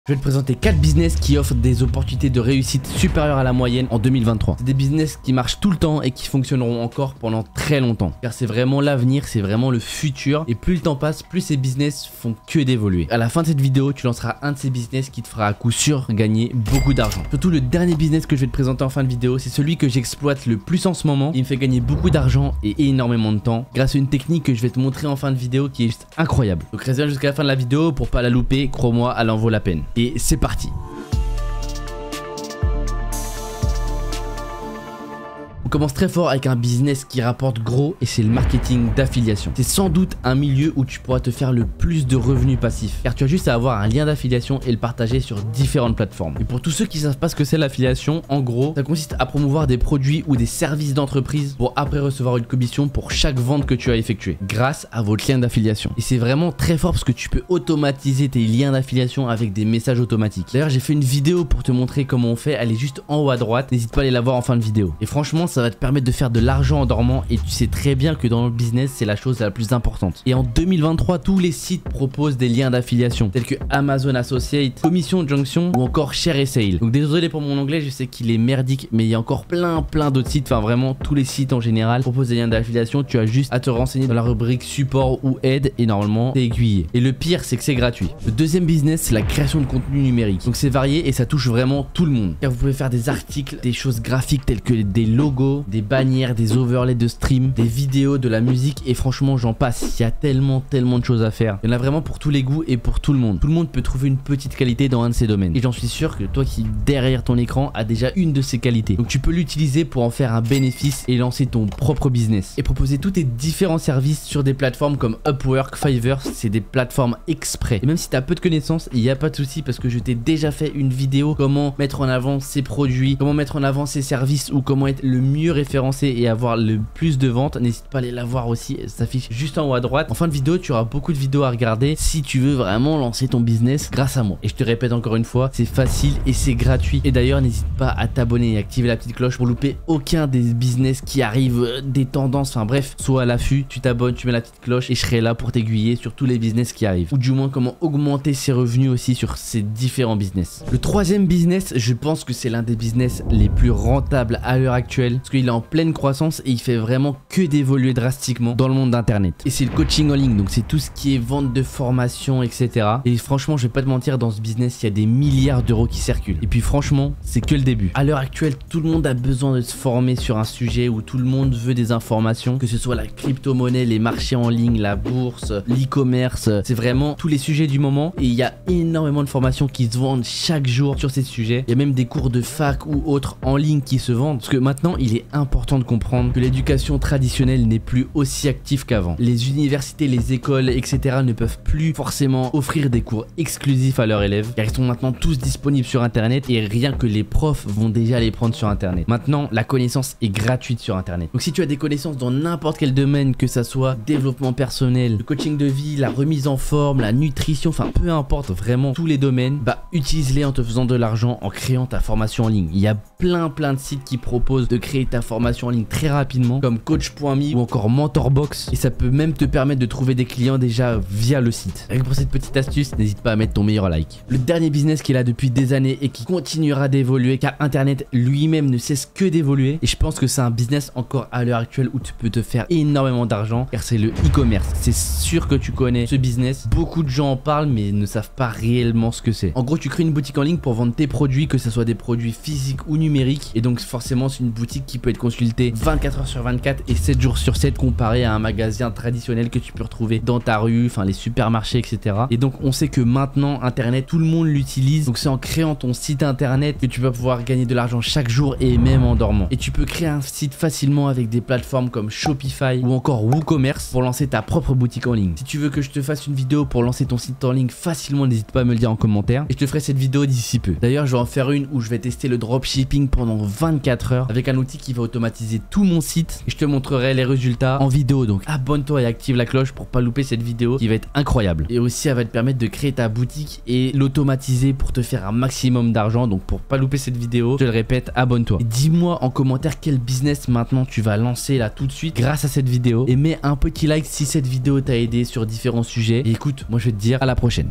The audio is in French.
Je vais te présenter 4 business qui offrent des opportunités de réussite supérieures à la moyenne en 2023. C'est des business qui marchent tout le temps et qui fonctionneront encore pendant très longtemps. Car c'est vraiment l'avenir, c'est vraiment le futur. Et plus le temps passe, plus ces business font que d'évoluer. À la fin de cette vidéo, tu lanceras un de ces business qui te fera à coup sûr gagner beaucoup d'argent. Surtout le dernier business que je vais te présenter en fin de vidéo, c'est celui que j'exploite le plus en ce moment. Il me fait gagner beaucoup d'argent et énormément de temps grâce à une technique que je vais te montrer en fin de vidéo qui est juste incroyable. Donc reste bien jusqu'à la fin de la vidéo pour pas la louper, crois-moi, elle en vaut la peine. Et c'est parti. On commence très fort avec un business qui rapporte gros et c'est le marketing d'affiliation. C'est sans doute un milieu où tu pourras te faire le plus de revenus passifs car tu as juste à avoir un lien d'affiliation et le partager sur différentes plateformes. Et pour tous ceux qui ne savent pas ce que c'est l'affiliation, en gros, ça consiste à promouvoir des produits ou des services d'entreprise pour après recevoir une commission pour chaque vente que tu as effectuée grâce à votre lien d'affiliation. Et c'est vraiment très fort parce que tu peux automatiser tes liens d'affiliation avec des messages automatiques. D'ailleurs, j'ai fait une vidéo pour te montrer comment on fait, elle est juste en haut à droite, n'hésite pas à aller la voir en fin de vidéo. Et franchement, ça va te permettre de faire de l'argent en dormant et tu sais très bien que dans le business c'est la chose la plus importante. Et en 2023 tous les sites proposent des liens d'affiliation tels que Amazon Associate, Commission Junction ou encore Share et Sale. Donc désolé pour mon anglais, je sais qu'il est merdique mais il y a encore plein d'autres sites, enfin vraiment tous les sites en général proposent des liens d'affiliation. Tu as juste à te renseigner dans la rubrique support ou aide et normalement t'es aiguillé. Et le pire c'est que c'est gratuit. Le deuxième business c'est la création de contenu numérique. Donc c'est varié et ça touche vraiment tout le monde car vous pouvez faire des articles, des choses graphiques telles que des logos, des bannières, des overlays de stream, des vidéos, de la musique et franchement j'en passe. Il y a tellement de choses à faire. Il y en a vraiment pour tous les goûts et pour tout le monde. Tout le monde peut trouver une petite qualité dans un de ces domaines. Et j'en suis sûr que toi qui derrière ton écran a déjà une de ces qualités. Donc tu peux l'utiliser pour en faire un bénéfice et lancer ton propre business. Et proposer tous tes différents services sur des plateformes comme Upwork, Fiverr, c'est des plateformes exprès. Et même si tu as peu de connaissances, il n'y a pas de souci parce que je t'ai déjà fait une vidéo comment mettre en avant ces produits, comment mettre en avant ces services ou comment être le mieux référencé et avoir le plus de ventes. N'hésite pas à aller la voir aussi, ça s'affiche juste en haut à droite. En fin de vidéo tu auras beaucoup de vidéos à regarder si tu veux vraiment lancer ton business grâce à moi. Et je te répète encore une fois, c'est facile et c'est gratuit. Et d'ailleurs n'hésite pas à t'abonner et activer la petite cloche pour louper aucun des business qui arrivent, des tendances, enfin bref, sois à l'affût, tu t'abonnes, tu mets la petite cloche et je serai là pour t'aiguiller sur tous les business qui arrivent. Ou du moins comment augmenter ses revenus aussi sur ces différents business. Le troisième business, je pense que c'est l'un des business les plus rentables à l'heure actuelle parce qu'il est en pleine croissance et il fait vraiment que d'évoluer drastiquement dans le monde d'internet. Et c'est le coaching en ligne, donc c'est tout ce qui est vente de formation, etc. Et franchement, je vais pas te mentir, dans ce business, il y a des milliards d'euros qui circulent. Et puis franchement, c'est que le début. À l'heure actuelle, tout le monde a besoin de se former sur un sujet où tout le monde veut des informations, que ce soit la crypto-monnaie, les marchés en ligne, la bourse, l'e-commerce. C'est vraiment tous les sujets du moment et il y a énormément de formations qui se vendent chaque jour sur ces sujets. Il y a même des cours de fac ou autres en ligne qui se vendent parce que maintenant, il est important de comprendre que l'éducation traditionnelle n'est plus aussi active qu'avant. Les universités, les écoles, etc. ne peuvent plus forcément offrir des cours exclusifs à leurs élèves car ils sont maintenant tous disponibles sur internet et rien que les profs vont déjà les prendre sur internet. Maintenant, la connaissance est gratuite sur internet. Donc si tu as des connaissances dans n'importe quel domaine, que ça soit développement personnel, le coaching de vie, la remise en forme, la nutrition, enfin peu importe vraiment tous les domaines, bah utilise-les en te faisant de l'argent en créant ta formation en ligne. Il y a plein de sites qui proposent de créer ta formation en ligne très rapidement comme coach.me ou encore mentorbox et ça peut même te permettre de trouver des clients déjà via le site. Avec pour cette petite astuce, n'hésite pas à mettre ton meilleur like. Le dernier business qui est là depuis des années et qui continuera d'évoluer car internet lui-même ne cesse que d'évoluer et je pense que c'est un business encore à l'heure actuelle où tu peux te faire énormément d'argent car c'est le e-commerce. C'est sûr que tu connais ce business, beaucoup de gens en parlent mais ne savent pas réellement ce que c'est. En gros, tu crées une boutique en ligne pour vendre tes produits, que ce soit des produits physiques ou numériques et donc forcément c'est une boutique qui peut être consultée 24 h sur 24 et 7 jours sur 7 comparé à un magasin traditionnel que tu peux retrouver dans ta rue, enfin les supermarchés, etc. Et donc on sait que maintenant internet, tout le monde l'utilise. Donc c'est en créant ton site internet que tu vas pouvoir gagner de l'argent chaque jour et même en dormant. Et tu peux créer un site facilement avec des plateformes comme Shopify ou encore WooCommerce pour lancer ta propre boutique en ligne. Si tu veux que je te fasse une vidéo pour lancer ton site en ligne facilement, n'hésite pas à me le dire en commentaire et je te ferai cette vidéo d'ici peu. D'ailleurs je vais en faire une où je vais tester le dropshipping pendant 24 heures avec un outil qui va automatiser tout mon site et je te montrerai les résultats en vidéo. Donc abonne-toi et active la cloche pour pas louper cette vidéo qui va être incroyable. Et aussi elle va te permettre de créer ta boutique et l'automatiser pour te faire un maximum d'argent. Donc pour pas louper cette vidéo, je le répète, abonne-toi. Dis-moi en commentaire quel business maintenant tu vas lancer là tout de suite grâce à cette vidéo et mets un petit like si cette vidéo t'a aidé sur différents sujets. Et écoute, moi je vais te dire à la prochaine.